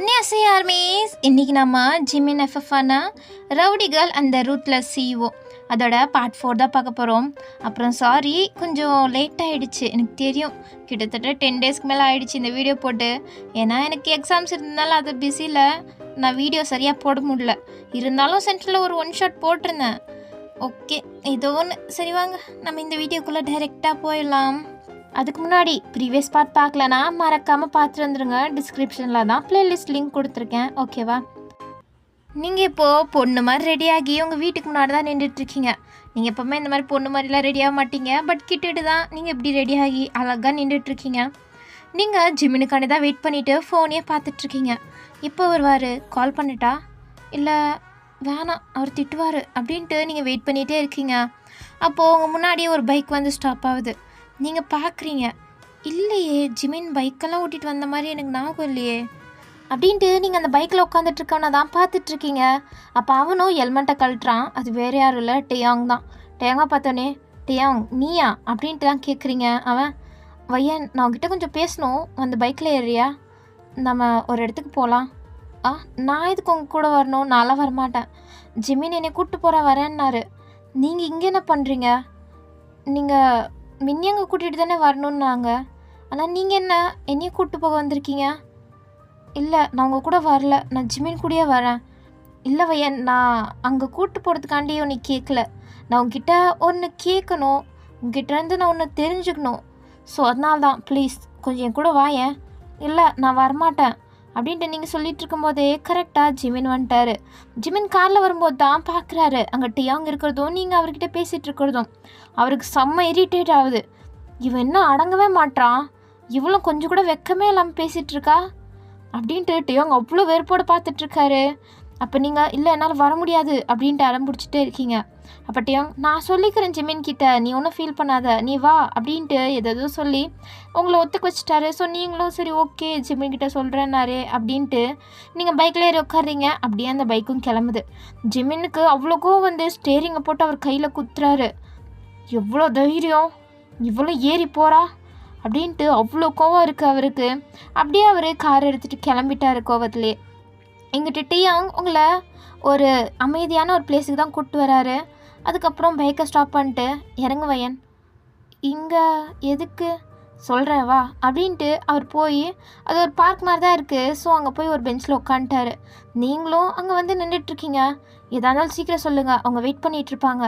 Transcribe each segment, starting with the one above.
அன்னியாசை armies இன்றைக்கி நம்ம Jimin எஃப்எஃப்னா rowdy girl அந்த ரூத்லெஸ் சிஇஓ அதோட பார்ட் 4 தான் பார்க்க போகிறோம். அப்புறம் சாரி கொஞ்சம் லேட் ஆகிடுச்சு, எனக்கு தெரியும். கிட்டத்தட்ட 10 டேஸ்க்கு மேலே ஆகிடுச்சு இந்த வீடியோ போட்டு. ஏன்னா எனக்கு எக்ஸாம்ஸ் இருந்ததுனால அது பிஸியில் நான் வீடியோ சரியாக போட முடியல. இருந்தாலும் சென்டரில் ஒரு 1 ஷாட் போட்டிருந்தேன். ஓகே, ஏதோ ஒன்று. சரி வாங்க நம்ம இந்த வீடியோக்குள்ளே டைரெக்டாக போயிடலாம். அதுக்கு முன்னாடி ப்ரீவியஸ் பார்ட் பார்க்கலனா மறக்காமல் பார்த்துட்டு வந்துடுங்க. டிஸ்கிரிப்ஷனில் தான் ப்ளேலிஸ்ட் லிங்க் கொடுத்துருக்கேன், ஓகேவா? நீங்கள் இப்போது பொண்ணு மாதிரி ரெடியாகி உங்கள் வீட்டுக்கு முன்னாடி தான் நின்றுட்டுருக்கீங்க. நீங்கள் எப்போவுமே இந்த மாதிரி பொண்ணு மாதிரிலாம் ரெடியாக மாட்டீங்க, பட் கிட்டட்டு தான் நீங்கள் இப்படி ரெடியாகி அழகாக நின்றுட்டுருக்கீங்க. நீங்கள் ஜிம்மினுக்காண்டி தான் வெயிட் பண்ணிவிட்டு ஃபோனையே பார்த்துட்ருக்கீங்க. இப்போ வருவார், கால் பண்ணிட்டா இல்லை வேணாம் அவர் திட்டுவார் அப்படின்ட்டு நீங்கள் வெயிட் பண்ணிகிட்டே இருக்கீங்க. அப்போது உங்கள் முன்னாடியே ஒரு பைக் வந்து ஸ்டாப் ஆகுது. நீங்கள் பார்க்குறீங்க, இல்லையே ஜிமின் பைக்கெல்லாம் ஓட்டிகிட்டு வந்த மாதிரி எனக்கு ஞாபகம் இல்லையே அப்படின்ட்டு நீங்கள் அந்த பைக்கில் உட்காந்துட்ருக்கவனை தான் பார்த்துட்ருக்கீங்க. அப்போ அவனும் ஹெல்மெட்டை கழட்டுறான். அது வேறு யாரும் இல்லை, டியாங் தான். டியாங்கா பார்த்தோன்னே, டியாங் நீயா அப்படின்ட்டு தான் கேட்குறீங்க. அவன், வையன் நான் உங்ககிட்ட கொஞ்சம் பேசணும், அந்த பைக்கில் ஏறியா, நம்ம ஒரு இடத்துக்கு போகலாம். நான் இதுக்கு உங்கள் கூட வரணும், நான்லாம் வரமாட்டேன். ஜிமின் என்னை கூப்பிட்டு போகிற வரேன்னாரு. நீங்கள் இங்கே என்ன பண்ணுறீங்க? நீங்கள் மின்னியங்க கூட்டிகிட்டு தானே வரணுன்னாங்க, ஆனால் நீங்கள் என்ன என்னையை கூப்பிட்டு போக வந்திருக்கீங்க? இல்லை நான் உங்கள் கூட வரல, நான் ஜிமின் கூடயே வரேன். இல்லை வையன், நான் அங்கே கூப்பிட்டு போகிறதுக்காண்டி ஒன்று கேட்கல. நான் உங்ககிட்ட ஒன்று கேட்கணும், உங்ககிட்டேருந்து நான் ஒன்று தெரிஞ்சுக்கணும். ஸோ அதனால தான் ப்ளீஸ் கொஞ்சம் என் கூட வாயேன். இல்லை நான் வரமாட்டேன் அப்படின்ட்டு நீங்கள் சொல்லிகிட்டு இருக்கும்போதே கரெக்டாக ஜிமின் வந்துட்டார். ஜிமின் காரில் வரும்போது தான் பார்க்குறாரு அங்கே டியாங் இருக்கிறதும் நீங்கள் அவர்கிட்ட பேசிகிட்டு இருக்கிறதும். அவருக்கு செம்ம இரிட்டேட் ஆகுது. இவன் இன்னும் அடங்கவே மாட்டான், இவ்வளோ கொஞ்சம் கூட வெக்கமே இல்லாமல் பேசிகிட்டு இருக்கா அப்படின்ட்டு டியாங் அவ்வளோ வெறுப்போடு பார்த்துட்ருக்காரு. அப்போ நீங்கள் இல்லை என்னால் வர முடியாது அப்படின்ட்டு அடம் பிடிச்சிட்டே இருக்கீங்க. அப்போ டியாங், நான் சொல்லிக்கிறேன் ஜிமின் கிட்ட, நீ ஒன்றும் ஃபீல் பண்ணாத, நீ வா அப்படின்ட்டு எதோ சொல்லி உங்களை ஒத்துக்க வச்சுட்டாரு. ஸோ நீங்களும் சரி ஓகே ஜிமின் கிட்ட சொல்கிறேன்னாரு அப்படின்ட்டு நீங்கள் பைக்கில் ஏறி உட்காடுறீங்க. அப்படியே அந்த பைக்கும் கிளம்புது. ஜிமினுக்கு அவ்வளோக்கோ வந்து ஸ்டேரிங்கை போட்டு அவர் கையில் குத்துறாரு. எவ்வளோ தைரியம், இவ்வளோ ஏறி போகிறா அப்படின்ட்டு அவ்வளோ கோவம் இருக்குது அவருக்கு. அப்படியே அவர் கார் எடுத்துகிட்டு கிளம்பிட்டார் கோவத்துலேயே. எங்கிட்ட டியாங் உங்களை ஒரு அமைதியான ஒரு பிளேஸுக்கு தான் கூப்பிட்டு வராரு. அதுக்கப்புறம் பைக்கை ஸ்டாப் பண்ணிட்டு, இறங்கு வையன், இங்கே எதுக்கு சொல்கிறேன் வா அப்படின்ட்டு அவர் போய், அது ஒரு பார்க் மாதிரி தான் இருக்குது. ஸோ அங்கே போய் ஒரு பெஞ்சில் உட்காந்துட்டாரு. நீங்களும் அங்கே வந்து நின்றுட்டுருக்கீங்க. எதாக இருந்தாலும் சீக்கிரம் சொல்லுங்கள், அவங்க வெயிட் பண்ணிகிட்ருப்பாங்க.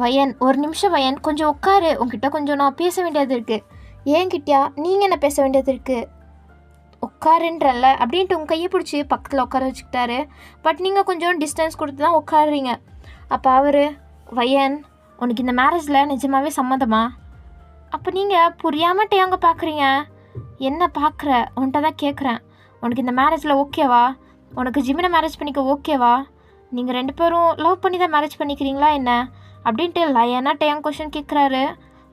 வையன், ஒரு நிமிஷம் வையன், கொஞ்சம் உட்காரு, உங்ககிட்ட கொஞ்சம் நான் பேச வேண்டியது இருக்குது. ஏன்கிட்டயா? நீங்கள் என்ன பேச வேண்டியது இருக்குது? உட்காருன்றல்ல அப்படின்ட்டு உங்கள் கையை பிடிச்சி பக்கத்தில் உட்கார வச்சுக்கிட்டாரு. பட் நீங்கள் கொஞ்சம் டிஸ்டன்ஸ் கொடுத்து தான் உட்காடுறீங்க. அப்போ அவர், வையன் உனக்கு இந்த மேரேஜில் நிஜமாகவே சம்மதமா? அப்போ நீங்கள் புரியாமல் டேங்க பார்க்குறீங்க. என்ன பார்க்குற? உன்கிட்ட தான் கேட்குறேன். உனக்கு இந்த மேரேஜில் ஓகேவா? உனக்கு ஜிமினை மேரேஜ் பண்ணிக்க ஓகேவா? நீங்கள் 2 பேரும் லவ் பண்ணி தான் மேரேஜ் பண்ணிக்கிறீங்களா என்ன அப்படின்ட்டு லயனா டேங் கொஷின் கேட்குறாரு.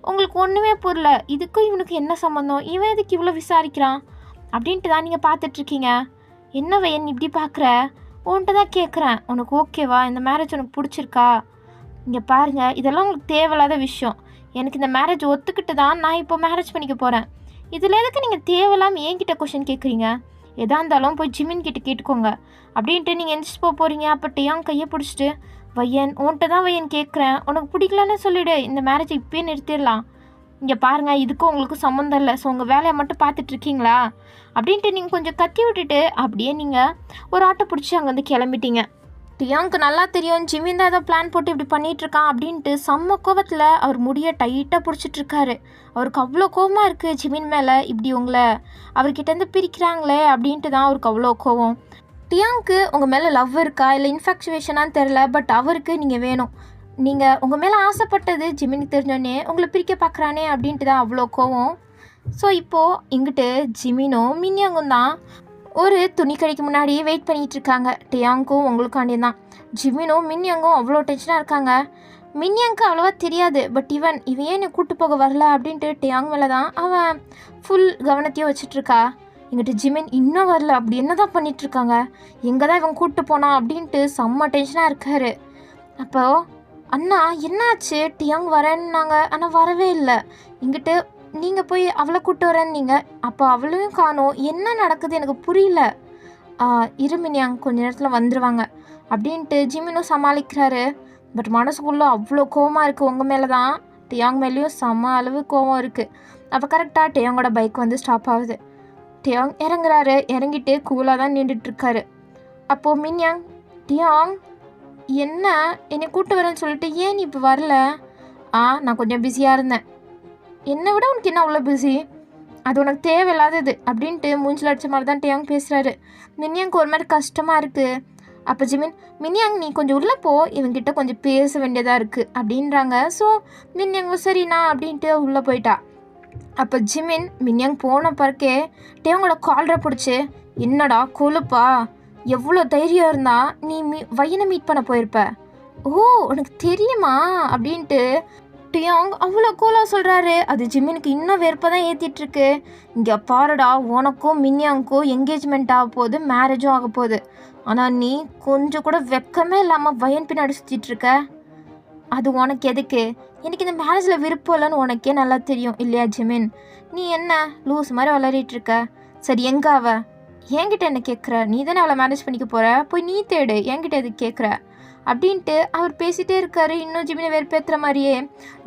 உங்களுக்கு ஒன்றுமே புரியல, இதுக்கும் இவனுக்கு என்ன சம்மந்தம், இவன் எதுக்கு இவ்வளோ விசாரிக்கிறான் அப்படின்ட்டு தான் நீங்கள் பார்த்துட்ருக்கீங்க. என்ன வையன் இப்படி பார்க்குற? உன்கிட்ட தான் கேட்குறேன், உனக்கு ஓகேவா, இந்த மேரேஜ் உனக்கு பிடிச்சிருக்கா? இங்கே பாருங்கள், இதெல்லாம் உங்களுக்கு தேவையில்லாத விஷயம். எனக்கு இந்த மேரேஜ் ஒத்துக்கிட்டு தான் நான் இப்போ மேரேஜ் பண்ணிக்க போகிறேன். இதில் எதுக்கு நீங்கள் தேவையில்லாமல் என்கிட்ட கொஷின் கேட்குறீங்க? எதாக இருந்தாலும் போய் ஜிமின் கிட்ட கேட்டுக்கோங்க அப்படின்ட்டு நீங்கள் எந்திரிச்சு போகிறீங்க. அப்போ டியாங் கையை பிடிச்சிட்டு, வையன் உன்கிட்ட தான் வையன் கேட்குறேன், உனக்கு பிடிக்கலன்னு சொல்லிவிடு, இந்த மேரேஜை இப்போயே நிறுத்திடலாம். இங்கே பாருங்கள், இதுக்கும் உங்களுக்கு சம்மந்தம் இல்லை. ஸோ உங்கள் வேலையை மட்டும் பார்த்துட்ருக்கீங்களா அப்படின்ட்டு நீங்கள் கொஞ்சம் கத்தி விட்டுட்டு அப்படியே நீங்கள் ஒரு ஆட்டோ பிடிச்சி அங்கேருந்து கிளம்பிட்டீங்க. டியாங்க்கு நல்லா தெரியும் ஜிமின் தான் ஏதோ பிளான் போட்டு இப்படி பண்ணிகிட்ருக்கான் அப்படின்ட்டு செம்ம கோபத்தில் அவர் முடியை டைட்டாக பிடிச்சிட்ருக்காரு. அவருக்கு அவ்வளோ கோபமாக இருக்குது ஜிமின் மேலே, இப்படி உங்களை அவர்கிட்டேருந்து பிரிக்கிறாங்களே அப்படின்ட்டு தான் அவருக்கு அவ்வளோ கோபம். டியாங்க்கு உங்கள் மேலே லவ் இருக்கா இல்லை இன்ஃபேக்சுவேஷனான்னு தெரில, பட் அவருக்கு நீங்கள் வேணும். நீங்கள் உங்கள் மேலே ஆசைப்பட்டது ஜிமினுக்கு தெரிஞ்சோடனே உங்களை பிரிக்க பார்க்குறானே அப்படின்ட்டு தான் அவ்வளோ கோவம். ஸோ இப்போது இங்கிட்டு ஜிமினும் மின்னியாங்கும் தான் ஒரு துணி கடைக்கு முன்னாடி வெயிட் பண்ணிகிட்டு இருக்காங்க. டியாங்க்கும் உங்களுக்காண்டி தான். ஜிமினும் மின்னியாங்கும் அவ்வளோ டென்ஷனாக இருக்காங்க. மின்னியாங்க்கு அவ்வளோவா தெரியாது, பட் இவன் ஏன் நீ கூப்பிட்டு போக வரல அப்படின்ட்டு டியாங் மேலே தான் அவன் ஃபுல் கவனத்தையும் வச்சிட்ருக்கா. இங்கிட்டு ஜிமின் இன்னும் வரல, அப்படி என்ன தான் பண்ணிகிட்ருக்காங்க, எங்கே தான் இவன் கூப்பிட்டு போனான் அப்படின்ட்டு செம்ம டென்ஷனாக இருக்கார். அப்போது அண்ணா என்னாச்சு? டியாங் வரேன்னாங்க ஆனால் வரவே இல்லை. இங்கிட்டு நீங்கள் போய் அவளை கூப்பிட்டு வரேன்னீங்க, அப்போ அவளையும் காணோம், என்ன நடக்குது எனக்கு புரியல. இரு மின்யாங் கொஞ்ச நேரத்தில் வந்துடுவாங்க அப்படின்ட்டு ஜிமினும் சமாளிக்கிறாரு. பட் மனசுக்குள்ளே அவ்வளோ கோவமாக இருக்குது உங்கள் மேலே தான். டியாங் மேலேயும் செம்ம அளவு கோவம் இருக்குது. அப்போ கரெக்டாக டியாங்கோட பைக் வந்து ஸ்டாப் ஆகுது. டியாங் இறங்குறாரு. இறங்கிட்டு கூலாக தான் நின்றுட்டுருக்காரு. அப்போது மின்யாங், டியாங் என்ன என்னை கூப்பிட்டு வரேன்னு சொல்லிட்டு ஏன் நீ இப்போ வரல? நான் கொஞ்சம் பிஸியாக இருந்தேன். என்னை விட உனக்கு என்ன அவ்வளோ பிஸி? அது உனக்கு தேவையில்லாதது அப்படின்ட்டு மூஞ்சில் அடித்த மாதிரி தான் டியாங் பேசுகிறாரு. மின்யாங்க்கு ஒரு மாதிரி கஷ்டமாக இருக்குது. அப்போ ஜிமின், மின்யாங் நீ கொஞ்சம் உள்ளே போ, இவங்கிட்ட கொஞ்சம் பேச வேண்டியதாக இருக்குது அப்படின்றாங்க. ஸோ மின்யாங்கும் சரிண்ணா அப்படின்ட்டு உள்ளே போயிட்டா. அப்போ ஜிமின் மின்யாங் போன பிறக்கே டியாங்கோட காலரை பிடிச்சி, என்னடா கொழுப்பா, எவ்வளோ தைரியம் இருந்தா நீ வயனை மீட் பண்ண போயிருப்ப? ஓ உனக்கு தெரியுமா அப்படின்ட்டு டியாங் அவ்வளோ கூலாக சொல்கிறாரு. அது ஜிமினுக்கு இன்னும் வெறுப்பை தான் ஏற்றிட்டுருக்கு. இங்கே பாருடா, உனக்கும் மின்யாங்க்கும் என்கேஜ்மெண்ட் ஆக போகுது, மேரேஜும் ஆக போகுது. ஆனால் நீ கொஞ்சம் கூட வெக்கமே இல்லாமல் வயன் பின்னாடி சுற்றிட்டுருக்க. அது உனக்கு எதுக்கு? எனக்கு இந்த மேரேஜில் விருப்பம் இல்லைன்னு உனக்கே நல்லா தெரியும் இல்லையா ஜிமின்? நீ என்ன லூஸ் மாதிரி வளரிட்டுருக்க. சரி எங்கே அவ? என்கிட்ட என்ன கேட்குற? நீ தானே அவளை மேரேஜ் பண்ணிக்க போகிற, போய் நீ தேடு, என்கிட்ட எதுக்கு கேட்குற அப்படின்ட்டு அவர் பேசிகிட்டே இருக்காரு. இன்னும் ஜிமினை வெறுப்பேற்றுற மாதிரியே.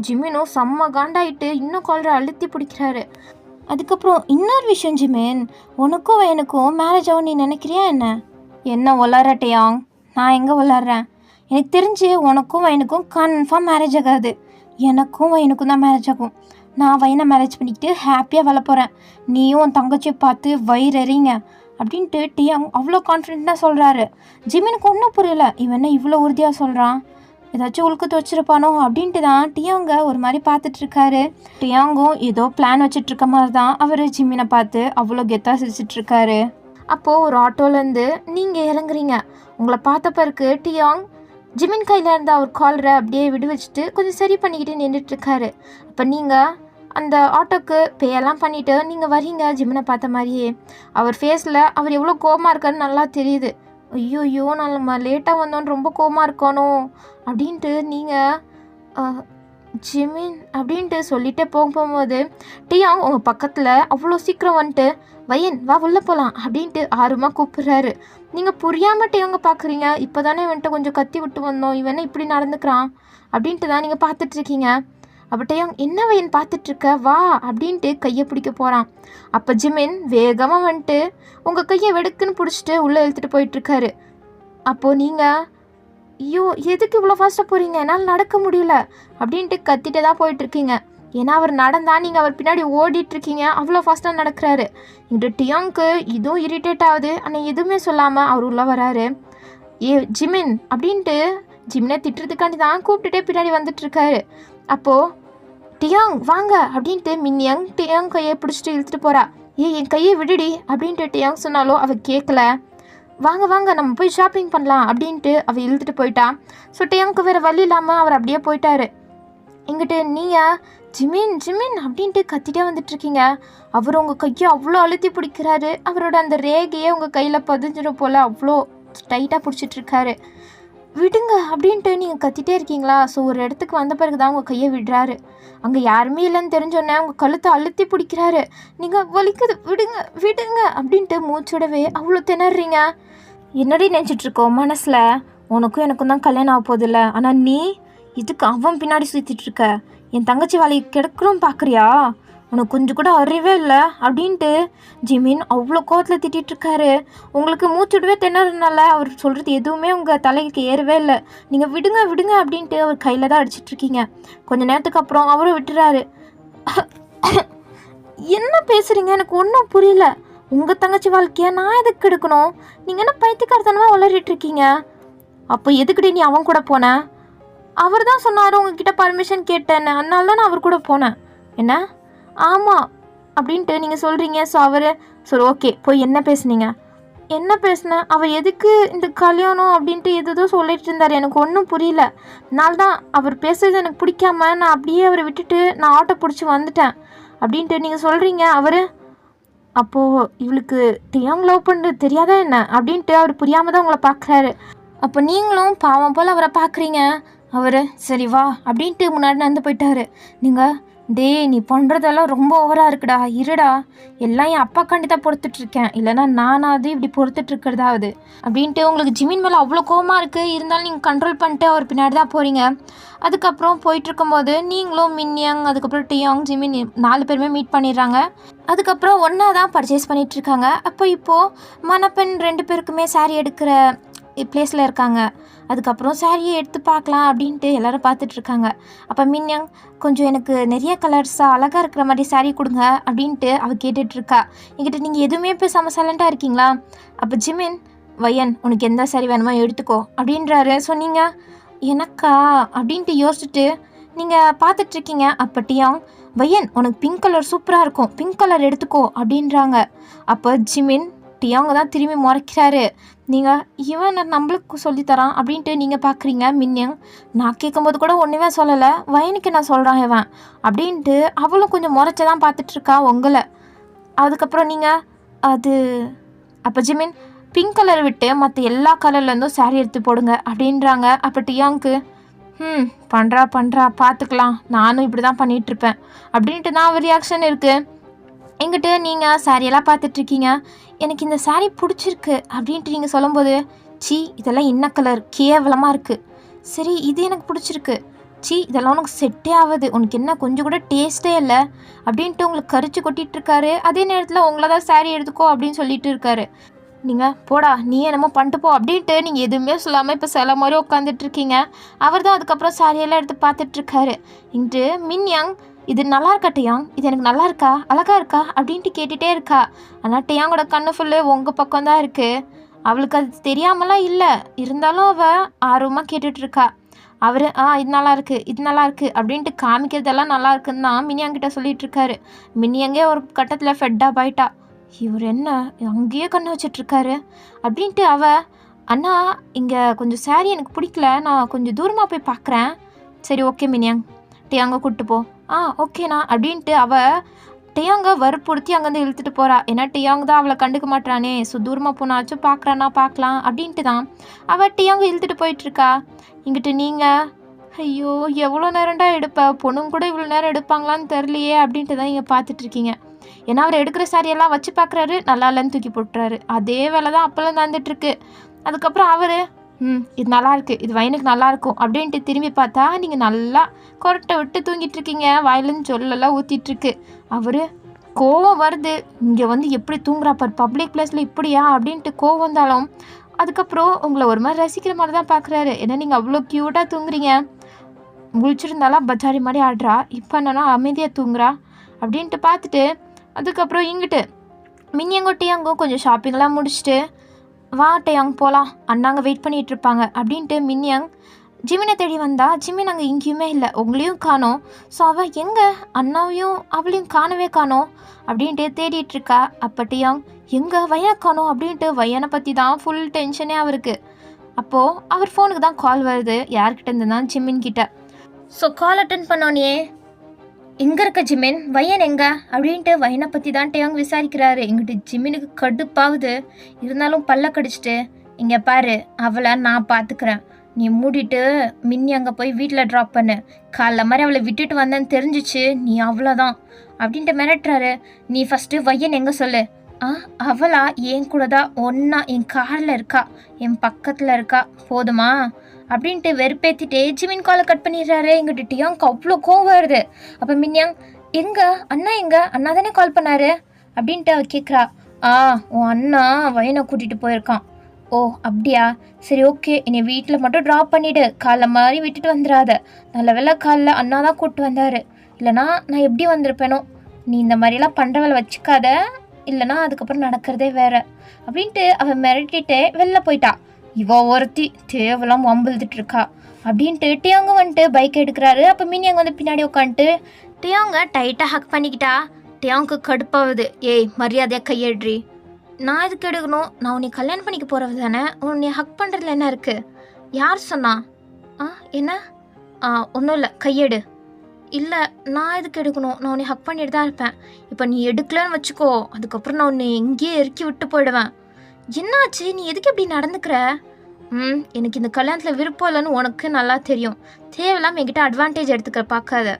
ஜிமினும் செம்ம காண்டாயிட்டு இன்னும் காலரை அழுத்தி பிடிக்கிறாரு. அதுக்கப்புறம் இன்னொரு விஷயம் ஜிமின், உனக்கும் எனக்கும் மேரேஜ் ஆகும் நீ நினைக்கிறியா என்ன உளற டியாங்? நான் எங்கே உளறேன்? எனக்கு தெரிஞ்சு உனக்கும் வயனுக்கும் கன்ஃபார்ம் மேரேஜ் ஆகாது. எனக்கும் வயனுக்கும் தான் மேரேஜ் ஆகும். நான் வயனை மேரேஜ் பண்ணிக்கிட்டு ஹாப்பியாக வாழ போகிறேன். நீயும் உன் தங்கச்சியை பார்த்து வயிறறிங்க அப்படின்ட்டு டியாங் அவ்வளோ கான்ஃபிடென்ட்டாக சொல்கிறாரு. ஜிமினுக்கு ஒன்றும் புரியல, இவன் என்ன இவ்வளோ உறுதியாக சொல்கிறான், ஏதாச்சும் உழுக்கத்து வச்சுருப்பானோ அப்படின்ட்டு தான் டியாங்க ஒரு மாதிரி பார்த்துட்ருக்காரு. டியாங்கும் ஏதோ பிளான் வச்சிட்ருக்க மாதிரி தான் அவர் ஜிமினை பார்த்து அவ்வளோ கெத்தாக சிரிச்சிட்ருக்காரு. அப்போது ஒரு ஆட்டோலேருந்து நீங்கள் இறங்குறீங்க. உங்களை பார்த்த பிறகு டியாங் ஜிமின் கையில் இருந்த அவர் காலரை அப்படியே விடு வச்சுட்டு கொஞ்சம் சரி பண்ணிக்கிட்டு நின்றுட்டுருக்காரு. அப்போ நீங்கள் அந்த ஆட்டோக்கு பேயெல்லாம் பண்ணிவிட்டு நீங்கள் வரீங்க. ஜிமினை பார்த்த மாதிரியே அவர் ஃபேஸில் அவர் எவ்வளோ கோவமாக இருக்காருன்னு நல்லா தெரியுது. ஐயோ நம்ம லேட்டாக வந்தோன்னு ரொம்ப கோவமாக இருக்கணும் அப்படின்ட்டு நீங்கள் ஜிமின் அப்படின்ட்டு சொல்லிகிட்டே போகும்போது டியாங் உங்கள் பக்கத்தில் அவ்வளோ சீக்கிரம் வந்துட்டு வயன் வா உள்ளே போகலாம் அப்படின்ட்டு ஆர்வமாக கூப்பிட்றாரு. நீங்கள் புரியாமல் டியாங்க பார்க்குறீங்க. இப்போ தானே இவன்ட்டு கொஞ்சம் கத்தி விட்டு வந்தோம், இவனை இப்படி நடந்துக்கிறான் அப்படின்ட்டு தான் நீங்கள் பார்த்துட்ருக்கீங்க. அப்போ டியாங் என்ன வயன் பார்த்துட்ருக்க வா அப்படின்ட்டு கையை பிடிக்க போகிறான். அப்போ ஜிமின் வேகமாக வந்துட்டு உங்கள் கையை வெடுக்குன்னு பிடிச்சிட்டு உள்ளே இழுத்துட்டு போயிட்டுருக்காரு. அப்போது நீங்கள் ஐயோ எதுக்கு இவ்வளோ ஃபாஸ்ட்டாக போகிறீங்க, என்னால் நடக்க முடியல அப்படின்ட்டு கத்திட்டு தான் போயிட்டுருக்கீங்க. ஏன்னா அவர் நடந்தால் நீங்கள் அவர் பின்னாடி ஓடிட்டுருக்கீங்க, அவ்வளோ ஃபாஸ்ட்டாக நடக்கிறாரு. இன்று டியாங்க்கு இதுவும் இரிட்டேட் ஆகுது. ஆனால் எதுவுமே சொல்லாமல் அவர் உள்ளே வராரு. ஜிமின் அப்படின்ட்டு ஜிமினை திட்டுறதுக்காண்டி தான் கூப்பிட்டுட்டே பின்னாடி வந்துட்டுருக்காரு. அப்போது டியாங் வாங்க அப்படின்ட்டு மின்யாங் டியாங் கையை பிடிச்சிட்டு இழுத்துட்டு போகிறா. என் கையை விடுடி அப்படின்ட்டு டியாங் சொன்னாலும் அவள் கேட்கல. வாங்க நம்ம போய் ஷாப்பிங் பண்ணலாம் அப்படின்ட்டு அவள் இழுத்துட்டு போயிட்டா. ஸோ டியாங்க்கு வேறு வழி இல்லாமல் அவர் அப்படியே போயிட்டாரு. இங்கிட்டு நீங்கள் ஜிமின் அப்படின்ட்டு கத்திட்டே வந்துட்டுருக்கீங்க. அவர் உங்கள் கையை அவ்வளோ அழுத்தி பிடிக்கிறாரு. அவரோட அந்த ரேகையே உங்கள் கையில் பதிஞ்சிடும் போல் அவ்வளோ டைட்டாக பிடிச்சிட்ருக்காரு. விடுங்க அப்படின்ட்டு நீங்கள் கத்திட்டே இருக்கீங்களா? ஸோ ஒரு இடத்துக்கு வந்த பிறகு தான் உங்கள் கையை விடுறாரு. அங்கே யாருமே இல்லைன்னு தெரிஞ்சோடனே உங்கள் கழுத்தை அழுத்தி பிடிக்கிறாரு. நீங்கள் வலிக்குது விடுங்க அப்படின்ட்டு மூச்சோடவே அவ்வளோ திணறீங்க. என்னடி நினச்சிட்ருக்கோம் மனசில்? உனக்கும் எனக்கும் தான் கல்யாணம் ஆக போதில்ல, ஆனால் நீ இதுக்கு அவன் பின்னாடி சுற்றிட்டுருக்க. என் தங்கச்சி வேலையை கெடுக்கிறோம் பார்க்குறியா? உனக்கு கொஞ்சம் கூட அறிவே இல்லை அப்படின்ட்டு ஜிமின் அவ்வளோ கோவத்தில் திட்டிருக்காரு. உங்களுக்கு மூச்சுடவே திணறனால அவர் சொல்கிறது எதுவுமே உங்கள் தலைக்கு ஏறவே இல்லை. நீங்கள் விடுங்க அப்படின்ட்டு அவர் கையில் தான் அடிச்சிட்ருக்கீங்க. கொஞ்சம் நேரத்துக்கு அப்புறம் அவரும் விட்டுறாரு. என்ன பேசுகிறீங்க? எனக்கு ஒன்றும் புரியல. உங்கள் தங்கச்சி வாழ்க்கையை நான் எதுக்கு எடுக்கணும்? நீங்கள் என்ன பைத்தியக்காரத்தனமாக வளரிட்டுருக்கீங்க? அப்போ எதுக்குடி நீ அவன் கூட போன? அவர் தான் சொன்னார் உங்ககிட்ட பர்மிஷன் கேட்டேன்னு, அதனால தான் நான் அவர் கூட போனேன். என்ன? ஆமாம் அப்படின்ட்டு நீங்கள் சொல்கிறீங்க. ஸோ அவர் சரி ஓகே போய் என்ன பேசுனீங்க? என்ன பேசினேன்? அவர் எதுக்கு இந்த கல்யாணம் அப்படின்ட்டு எதோ சொல்லிட்டு இருந்தார். எனக்கு ஒன்றும் புரியல. அதனால தான் அவர் பேசுறது எனக்கு பிடிக்காம நான் அப்படியே அவரை விட்டுட்டு நான் ஆட்டோ பிடிச்சி வந்துட்டேன் அப்படின்ட்டு நீங்கள் சொல்கிறீங்க. அவர் அப்போது இவளுக்கு டியாங் லவ் பண்ணுறது தெரியாதா என்ன அப்படின்ட்டு அவர் புரியாமல் தான் உங்களை பார்க்குறாரு. அப்போ நீங்களும் பாவம் போல் அவரை பார்க்குறீங்க. அவர் சரி வா அப்படின்ட்டு முன்னாடி நடந்து போயிட்டாரு. நீங்கள் டேய் நீ பண்ணுறதெல்லாம் ரொம்ப ஓவராக இருக்குடா, இருடா, எல்லாம் என் அப்பாக்காண்டி தான் பொறுத்துட்ருக்கேன், இல்லைனா நானாவது இப்படி பொறுத்துட்ருக்கிறதாவது அப்படின்ட்டு உங்களுக்கு ஜிமின் மேலே அவ்வளோ கோவமாக இருக்குது. இருந்தாலும் நீங்கள் கண்ட்ரோல் பண்ணிட்டு அவர் பின்னாடி தான் போகிறீங்க. அதுக்கப்புறம் போயிட்டுருக்கும்போது நீங்களும் மின்யாங் அதுக்கப்புறம் டியாங் ஜிமின் 4 பேருமே மீட் பண்ணிடுறாங்க. அதுக்கப்புறம் ஒன்றா தான் பர்ச்சேஸ் பண்ணிகிட்ருக்காங்க. இப்போது மணப்பெண் 2 பேருக்குமே சாரீ எடுக்கிற பிளேஸில் இருக்காங்க. அதுக்கப்புறம் சாரியை எடுத்து பார்க்கலாம் அப்படின்ட்டு எல்லோரும் பார்த்துட்ருக்காங்க. அப்போ மின்யாங் கொஞ்சம் எனக்கு நிறைய கலர்ஸாக அழகாக இருக்கிற மாதிரி சாரீ கொடுங்க அப்படின்ட்டு அவள் கேட்டுட்ருக்கா. என்கிட்ட நீங்கள் எதுவுமே பேசாமல் சைலண்ட்டாக இருக்கீங்களா? அப்போ ஜிமின், வையன் உனக்கு எந்த சாரீ வேணுமோ எடுத்துக்கோ அப்படின்றாரு. சொன்னீங்க எனக்கா அப்படின்ட்டு யோசிச்சுட்டு நீங்கள் பார்த்துட்ருக்கீங்க. அப்போ டியாங், வையன் உனக்கு பிங்க் கலர் சூப்பராக இருக்கும், பிங்க் கலர் எடுத்துக்கோ அப்படின்றாங்க. அப்போ ஜிமின் டியாங்க தான் திரும்பி முறைக்கிறாரு. நீங்கள் இவன் நம்மளுக்கு சொல்லித்தரான் அப்படின்ட்டு நீங்கள் பார்க்குறீங்க. மின்யாங், நான் கேட்கும்போது கூட ஒன்றுமே சொல்லலை, வயனுக்கு நான் சொல்கிறான் இவன் அப்படின்ட்டு அவளும் கொஞ்சம் முறைச்சி தான் பார்த்துட்ருக்கா உங்களை. அதுக்கப்புறம் நீங்கள் அது அப்போ ஜிமின், பிங்க் கலர் விட்டு மற்ற எல்லா கலர்லேருந்தும் சாரீ எடுத்து போடுங்க அப்படின்றாங்க. அப்போ டியாங்க்கு பண்ணுறா பார்த்துக்கலாம், நானும் இப்படி தான் பண்ணிகிட்ருப்பேன் அப்படின்ட்டு தான் ஒரு ரியாக்ஷன் இருக்குது. எங்கிட்ட நீங்கள் சாரியெல்லாம் பார்த்துட்ருக்கீங்க. எனக்கு இந்த சாரீ பிடிச்சிருக்கு அப்படின்ட்டு நீங்கள் சொல்லும்போது, சி இதெல்லாம் என்ன கலர் கேவலமாக இருக்குது, சரி இது எனக்கு பிடிச்சிருக்கு, சி இதெல்லாம் உனக்கு செட்டே ஆகுது, உனக்கு என்ன கொஞ்சம் கூட டேஸ்ட்டே இல்லை அப்படின்ட்டு உங்களுக்கு கரிச்சு கொட்டிகிட்ருக்காரு. அதே நேரத்தில் உங்களை தான் சாரீ எடுத்துக்கோ அப்படின்னு சொல்லிட்டு இருக்காரு. நீங்கள் போடா நீ என்னமோ பண்ணிட்டு போ அப்படின்ட்டு நீங்கள் எதுவுமே சொல்லாமல் இப்போ சில மாதிரி உட்காந்துட்ருக்கீங்க. அவர் தான் அதுக்கப்புறம் சாரியெல்லாம் எடுத்து பார்த்துட்ருக்காரு. இங்கிட்டு மின்யாங், இது நல்லா இருக்கா டியாங், இது எனக்கு நல்லா இருக்கா, அழகா இருக்கா அப்படின்ட்டு கேட்டுகிட்டே இருக்கா. ஆனால் டியாங்கோட கண்ணு ஃபுல்லு உங்கள் பக்கம் தான் இருக்குது. அவளுக்கு அது தெரியாமலாம் இல்லை, இருந்தாலும் அவள் ஆர்வமாக கேட்டுட்ருக்கா. அவர் இது நல்லா இருக்குது, இது நல்லா இருக்குது அப்படின்ட்டு காமிக்கிறதெல்லாம் நல்லா இருக்குன்னு தான் மினியாங்கிட்ட சொல்லிகிட்ருக்காரு. மினியாங்கே ஒரு கட்டத்தில் ஃபெட்டாக போயிட்டா. இவர் என்ன அங்கேயே கண்ணு வச்சிட்ருக்காரு அப்படின்ட்டு அவள், அண்ணா இங்கே கொஞ்சம் சாரி எனக்கு பிடிக்கல, நான் கொஞ்சம் தூரமாக போய் பார்க்குறேன். சரி ஓகே மினியாங், டியாங்க கூப்பிட்டு போ. ஓகேண்ணா அப்படின்ட்டு அவள் டியாங்க வற்புறுத்தி அங்கேருந்து இழுத்துட்டு போகிறா. ஏன்னா டியாங் தான் அவளை கண்டுக்க மாட்டானே, தூரமாக போனாச்சும் பார்க்குறானா பார்க்கலாம் அப்படின்ட்டு தான் அவள் டியாங்க இழுத்துட்டு போயிட்டுருக்கா. இங்கிட்டு நீங்கள் ஐயோ எவ்வளோ நேரம்டா எடுப்ப, பொண்ணுங்க கூட இவ்வளோ நேரம் எடுப்பாங்களான்னு தெரிலையே அப்படின்ட்டு தான் இங்கே பார்த்துட்ருக்கீங்க. ஏன்னா அவர் எடுக்கிற சாரியெல்லாம் வச்சு பார்க்குறாரு, நல்லா இல்லைன்னு தூக்கி போட்டுறாரு. அதே வேலை தான் அப்போல்லாம் நடந்துட்டுருக்கு. அதுக்கப்புறம் அவர் இது நல்லாயிருக்கு, இது வயனுக்கு நல்லாயிருக்கும் அப்படின்ட்டு திரும்பி பார்த்தா நீங்கள் நல்லா கொரட்டை விட்டு தூங்கிட்டுருக்கீங்க. வாயிலேருந்து சொல்லலாம் ஊற்றிட்டுருக்கு. அவர் கோவம் வருது, இங்கே வந்து எப்படி தூங்குறாப்பார் பப்ளிக் பிளேஸில் இப்படியா அப்படின்ட்டு கோவம் வந்தாலும் அதுக்கப்புறம் உங்களை ஒரு மாதிரி ரசிக்கிற மாதிரி தான் பார்க்குறாரு. ஏன்னா நீங்கள் அவ்வளோ க்யூட்டாக தூங்குறீங்க. முழிச்சிருந்தாலும் பஜாரி மாதிரி ஆடுறா, இப்போ என்னன்னா அமைதியாக தூங்குறா அப்படின்ட்டு பார்த்துட்டு அதுக்கப்புறம் இங்கிட்டு மின்யாங்கோ டியாங்கோ கொஞ்சம் ஷாப்பிங்லாம் முடிச்சுட்டு, வா டியாங் போகலாம், அண்ணாங்க வெயிட் பண்ணிகிட்ருப்பாங்க அப்படின்ட்டு மின்யாங் ஜிமினை தேடி வந்தா. ஜிமின் அங்கே எங்கேயுமே இல்லை, உங்களையும் காணோம். ஸோ அவள் எங்கே அண்ணாவையும் அவளையும் காணவே காணோம் அப்படின்ட்டு தேடிட்டுருக்கா. அப்போ டியாங், எங்கே வயனை காணோம் அப்படின்ட்டு வயனை பற்றி தான் ஃபுல் டென்ஷனே அவருக்கு. அப்போது அவர் ஃபோனுக்கு தான் கால் வருது. யார்கிட்ட இருந்து தான் ஜிமின் கிட்ட. ஸோ கால் அட்டன் பண்ணோன்னே, எங்கே இருக்க ஜிமின், வயன் எங்க அப்படின்ட்டு வயனை பற்றி தான் டியாங் விசாரிக்கிறாரு. எங்கிட்ட ஜிமினுக்கு கடுப்பாகுது. இருந்தாலும் பல்ல கடிச்சிட்டு, இங்கே பாரு அவளை நான் பார்த்துக்கிறேன், நீ மூடிட்டு மின்னி அங்கே போய் வீட்டில் ட்ராப் பண்ணு, காலைல மாதிரி அவளை விட்டுட்டு வந்தேன்னு தெரிஞ்சிச்சு நீ அவ்வளோதான் அப்படின்ட்டு மிரட்டுறாரு. நீ ஃபஸ்ட்டு வயன் எங்கே சொல்லு. அவளா என் கூட தான் ஒன்றா என் காரில் இருக்கா, என் பக்கத்தில் இருக்கா, போதுமா அப்படின்ட்டு வெறுப்பேற்றிட்டே ஜிமின் காலை கட் பண்ணிடுறாரு. எங்கிட்ட டியாங்க்கு அவ்வளோ கோவம் வருது. அப்போ மின்யாங், எங்கே அண்ணா, எங்கே அண்ணா தானே கால் பண்ணாரு அப்படின்ட்டு அவ கேட்குறா. உன் அண்ணா வயனை கூட்டிகிட்டு போயிருக்கான். ஓ அப்படியா, சரி ஓகே, என்னை வீட்டில் மட்டும் ட்ராப் பண்ணிவிடு, காலைல மாதிரி விட்டுட்டு வந்துடாத. நல்ல வேலை காலைல அண்ணா தான் கூப்பிட்டு வந்தார், இல்லைனா நான் எப்படி வந்திருப்பேனோ. நீ இந்த மாதிரிலாம் பண்ணுற வேலை வச்சுக்காத, இல்லைனா அதுக்கப்புறம் நடக்கிறதே வேறு அப்படின்ட்டு அவன் மிரட்டிட்டு வெளில போயிட்டா. இவ ஒருத்தி தேவலாம் வம்பிழுதுட்டு இருக்கா அப்படின்ட்டு டியாங்க வந்துட்டு பைக் எடுக்கிறாரு. அப்போ மின்யாங்க வந்து பின்னாடி உட்காந்துட்டு டியாங்க டைட்டாக ஹக் பண்ணிக்கிட்டா. டியாங்க்கு கடுப்பாகுது. ஏய் மரியாதையாக கையெடுறி, நான் எதுக்கு எடுக்கணும், நான் உன்னை கல்யாணம் பண்ணிக்க போகிறது தானே, உன்னை ஹக் பண்ணுறதுல என்ன இருக்குது, யார் சொன்னா, என்ன ஒன்றும் இல்லை கையெடு. இல்லை நான் எதுக்கு எடுக்கணும், நான் உன்னை ஹக் பண்ணிட்டு தான் இருப்பேன். இப்போ நீ எடுக்கலன்னு வச்சுக்கோ, அதுக்கப்புறம் நான் உன்னை எங்கேயே இறக்கி விட்டு போயிடுவேன். என்னாச்சு, நீ எதுக்கு இப்படி நடந்துக்கிற? எனக்கு இந்த கல்யாணத்தில் விருப்பம் இல்லைன்னு உனக்கு நல்லா தெரியும். தேவையில்லாமல் என்கிட்ட அட்வான்டேஜ் எடுத்துக்கிற பார்க்காத.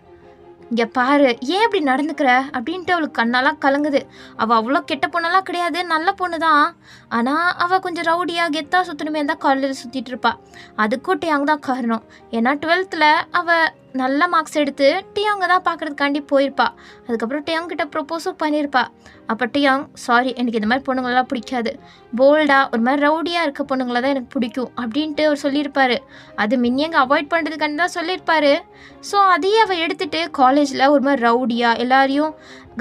இங்கே பாரு ஏன் இப்படி நடந்துக்கிற அப்படின்ட்டு அவளுக்கு கண்ணெல்லாம் கலங்குது. அவள் அவ்வளோ கெட்ட பொண்ணெல்லாம் கிடையாது, நல்ல பொண்ணு தான். ஆனால் அவள் கொஞ்சம் ரவுடியாக கெத்தாக சுற்றணுமே தான் காலேஜில் சுற்றிட்டு இருப்பா. அதுக்கும் டேயாங் தான் காரணம். ஏன்னா 12th அவள் நல்ல மார்க்ஸ் எடுத்து டேயாங்கை தான் பார்க்குறதுக்காண்டி போயிருப்பா. அதுக்கப்புறம் டேயாங் கிட்ட ப்ரொப்போஸும் பண்ணியிருப்பா. அப்போ டேயாங் சாரி எனக்கு இந்த மாதிரி பொண்ணுங்களெல்லாம் பிடிக்காது, போல்டாக ஒரு மாதிரி ரவுடியாக இருக்க பொண்ணுங்களை தான் எனக்கு பிடிக்கும் அப்படின்ட்டு அவர் சொல்லியிருப்பார். அது மின்னியங்க அவாய்ட் பண்ணுறதுக்காண்டி தான் சொல்லியிருப்பார். ஸோ அதையே அவள் எடுத்துகிட்டு காலேஜில் ஒரு மாதிரி ரவுடியாக எல்லாரையும்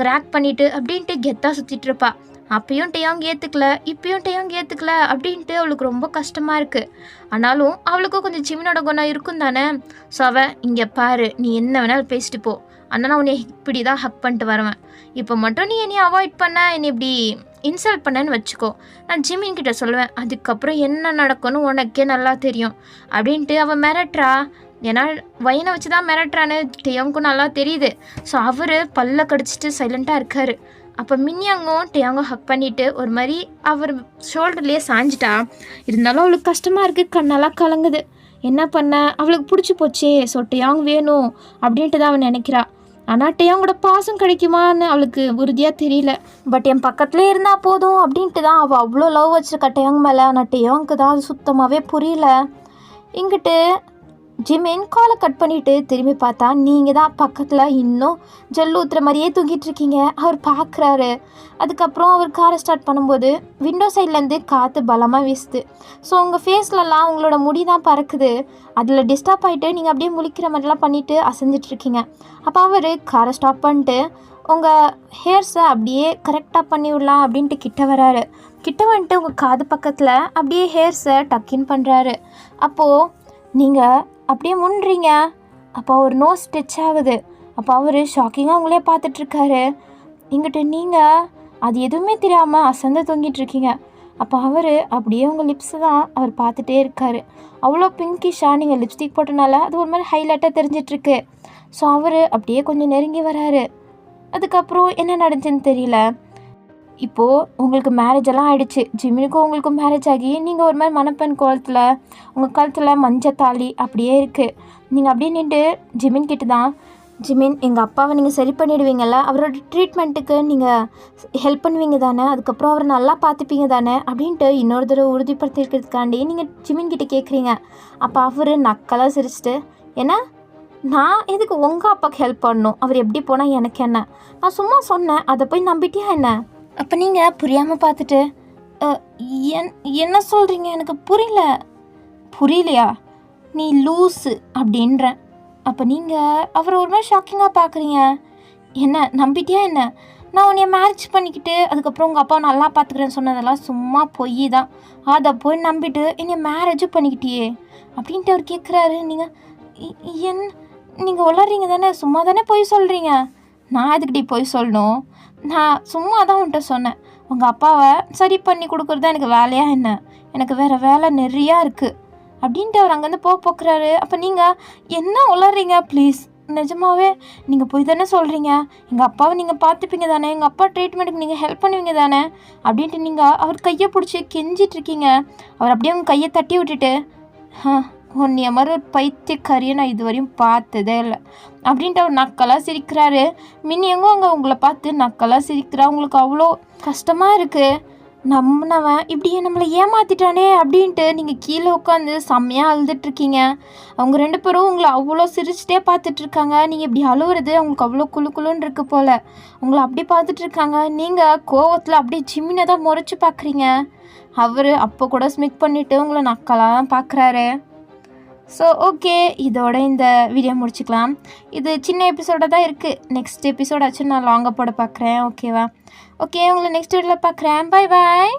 கிராக் பண்ணிவிட்டு அப்படின்ட்டு கெத்தாக சுற்றிட்டு இருப்பா. அப்பயும் டேயாங் ஏற்றுக்கல, இப்பயும் டேயாங் ஏற்றுக்கல அப்படின்ட்டு அவளுக்கு ரொம்ப கஷ்டமாக இருக்குது. ஆனாலும் அவளுக்கும் கொஞ்சம் ஜிமினோட குணம் இருக்கும் தானே. ஸோ அவள் இங்கே பாரு நீ என்ன வேணாலும் பேசிட்டு போ, ஆனால் நான் உன்னை இப்படி தான் ஹக் பண்ணிட்டு வருவேன். இப்போ மட்டும் நீ என்னை அவாய்ட் பண்ண, என்னை இப்படி இன்சல்ட் பண்ணேன்னு வச்சுக்கோ, நான் ஜிமின் கிட்ட சொல்லுவேன், அதுக்கப்புறம் என்ன நடக்கும்னு உனக்கே நல்லா தெரியும் அப்படின்ட்டு அவள் மிரட்டுறா. ஏன்னா வயனை வச்சு தான் மிரட்டுறான்னு டேயாங்க்கும் நல்லா தெரியுது. ஸோ அவர் பல்ல கடிச்சிட்டு சைலண்ட்டாக இருக்கார். அப்போ மின்னியாங்கும் டேயாங்கும் ஹக் பண்ணிவிட்டு ஒரு மாதிரி அவர் ஷோல்டர்லேயே சாஞ்சிட்டா. இருந்தாலும் அவளுக்கு கஷ்டமாக இருக்குது, கண்ணெல்லாம் கலங்குது. என்ன பண்ண, அவளுக்கு பிடிச்சி போச்சே. ஸோ டேயாங் வேணும் அப்படின்ட்டு தான் அவன் நினைக்கிறா. ஆனால் டேயாங்கோட பாசம் கிடைக்குமான்னு அவளுக்கு உறுதியாக தெரியல. பட் என் பக்கத்துலேயே இருந்தால் போதும் அப்படின்ட்டு தான் அவள் அவ்வளோ லவ் வச்சுருக்கா டேயாங் மேலே. ஆனால் டேயாங்க்கு தான் அது சுத்தமாகவே புரியல. இங்கிட்டு ஜிமின் காலை கட் பண்ணிவிட்டு திரும்பி பார்த்தா நீங்கள் தான் பக்கத்தில் இன்னும் ஜெல் ஊற்றுற மாதிரியே தூங்கிட்டு இருக்கீங்க. அவர் பார்க்குறாரு. அதுக்கப்புறம் அவர் காரை ஸ்டார்ட் பண்ணும்போது விண்டோ சைட்லேருந்து காற்று பலமாக வீசுது. ஸோ உங்கள் ஃபேஸ்லலாம் உங்களோட முடி தான் பறக்குது. அதில் டிஸ்டர்ப் ஆகிட்டு நீங்கள் அப்படியே முழிக்கிற மாதிரிலாம் பண்ணிவிட்டு அசைஞ்சிட்ருக்கீங்க. அப்போ அவர் காரை ஸ்டாப் பண்ணிட்டு உங்கள் ஹேர்ஸை அப்படியே கரெக்டாக பண்ணி விடலாம் அப்படின்ட்டு கிட்ட வராரு. கிட்ட வந்துட்டு உங்கள் காது பக்கத்தில் அப்படியே ஹேர்ஸை டக்கின் பண்ணுறாரு. அப்போது நீங்கள் அப்படியே முன்றீங்க. அப்போ ஒரு நோஸ் ஸ்டிச் ஆகுது. அப்போ அவர் ஷாக்கிங்காக உங்களே பார்த்துட்ருக்காரு. இங்கிட்ட நீங்கள் அது எதுவுமே தெரியாமல் அசந்து தூங்கிட்டுருக்கீங்க. அப்போ அவர் அப்படியே உங்கள் லிப்ஸு தான் அவர் பார்த்துட்டே இருக்கார். அவ்வளோ பிங்கிஷாக நீங்கள் லிப்ஸ்டிக் போட்டனால அது ஒரு மாதிரி ஹைலைட்டாக தெரிஞ்சிட்ருக்கு. ஸோ அவர் அப்படியே கொஞ்சம் நெருங்கி வராரு. அதுக்கப்புறம் என்ன நடந்துச்சுன்னு தெரியல. இப்போது உங்களுக்கு மேரேஜ் எல்லாம் ஆகிடுச்சு. ஜிமினுக்கும் உங்களுக்கும் மேரேஜ் ஆகி நீங்கள் ஒரு மாதிரி மணப்பெண் கோலத்தில் உங்கள் கழுத்தில் மஞ்சத்தாலி அப்படியே இருக்குது. நீங்கள் அப்படியே நின்று ஜிமின் கிட்ட தான், ஜிமின் எங்கள் அப்பாவை நீங்கள் சரி பண்ணிடுவீங்கள்ல, அவரோட ட்ரீட்மெண்ட்டுக்கு நீங்கள் ஹெல்ப் பண்ணுவீங்க தானே, அதுக்கப்புறம் அவரை நல்லா பார்த்துப்பீங்க தானே அப்படின்ட்டு இன்னொரு தடவை உறுதிப்படுத்திக்கிறதுக்காண்டி நீங்கள் ஜிமின் கிட்டே கேட்குறீங்க. அப்போ அவர் நக்கலாக சிரிச்சிட்டு, ஏன்னா நான் எதுக்கு உங்கள் அப்பாவுக்கு ஹெல்ப் பண்ணணும், அவர் எப்படி போனால் எனக்கு என்ன, நான் சும்மா சொன்னேன், அதை போய் நம்பிட்டியா என்ன? அப்போ நீங்கள் புரியாமல் பார்த்துட்டு என்ன சொல்கிறீங்க, எனக்கு புரியலையா, நீ லூஸு அப்படின்றேன். அப்போ நீங்கள் அவரை ஒரு மாதிரி ஷாக்கிங்காக பார்க்குறீங்க. என்ன நம்பிட்டியா என்ன, நான் உன்னைய மேரேஜ் பண்ணிக்கிட்டு அதுக்கப்புறம் உங்கள் அப்பா நல்லா பார்த்துக்கிறேன்னு சொன்னதெல்லாம் சும்மா பொய் தான், அதை போய் நம்பிட்டு என்னை மேரேஜும் பண்ணிக்கிட்டியே அப்படின்ட்டு அவர் கேட்குறாரு. நீங்கள் நீங்கள் உளறீங்க தானே, சும்மா தானே பொய் சொல்கிறீங்க. நான் எதுக்கிட்டே பொய் சொல்லணும், நான் சும்மா தான் உன்ட்ட சொன்னேன். உங்கள் அப்பாவை சரி பண்ணி கொடுக்குறது தான் எனக்கு வேலையாக என்ன, எனக்கு வேறு வேலை நிறையா இருக்குது அப்படின்ட்டு அவர் அங்கேருந்து போக்குறாரு. அப்போ நீங்கள் என்ன உளறீங்க ப்ளீஸ், நிஜமாவே நீங்கள் போய் தானே சொல்கிறீங்க, எங்கள் அப்பாவை நீங்கள் பார்த்துப்பீங்க தானே, எங்கள் அப்பா ட்ரீட்மெண்ட்டுக்கு நீங்கள் ஹெல்ப் பண்ணுவீங்க தானே அப்படின்ட்டு நீங்கள் அவர் கையை பிடிச்சி கெஞ்சிட்ருக்கீங்க. அவர் அப்படியே உங்கள் கையை தட்டி விட்டுட்டு, உன்னைய மாதிரி ஒரு பைத்தியக்காரியை நான் இது வரையும் பார்த்ததே இல்லை அப்படின்ட்டு அவர் நக்கலாக சிரிக்கிறாரு. மின்னியங்கும் அங்கே உங்களை பார்த்து நக்கலாக சிரிக்கிறா. உங்களுக்கு அவ்வளோ கஷ்டமாக இருக்குது, நம்பினவன் இப்படியே நம்மளை ஏமாற்றிட்டானே அப்படின்ட்டு நீங்கள் கீழே உட்காந்து செம்மையாக அழுதுட்ருக்கீங்க. அவங்க 2 பேரும் உங்களை அவ்வளோ சிரிச்சிட்டே பார்த்துட்ருக்காங்க. நீங்கள் இப்படி அழுவுறது அவங்களுக்கு அவ்வளோ குழுன்னு இருக்கு போல், உங்களை அப்படி பார்த்துட்ருக்காங்க. நீங்கள் கோவத்தில் அப்படியே ஜிம்மினை தான் முறைச்சி பார்க்குறீங்க. அவர் அப்போ கூட ஸ்மிக் பண்ணிவிட்டு உங்களை நக்கலாக பார்க்குறாரு. ஸோ ஓகே, இதோட இந்த வீடியோ முடிச்சுக்கலாம். இது சின்ன எபிசோடாக தான் இருக்குது. நெக்ஸ்ட் எபிசோடாச்சும் நான் லாங்காக போட பார்க்குறேன். ஓகேவா? ஓகே, உங்களை நெக்ஸ்ட் வீடியோவில் பார்க்குறேன். பாய்.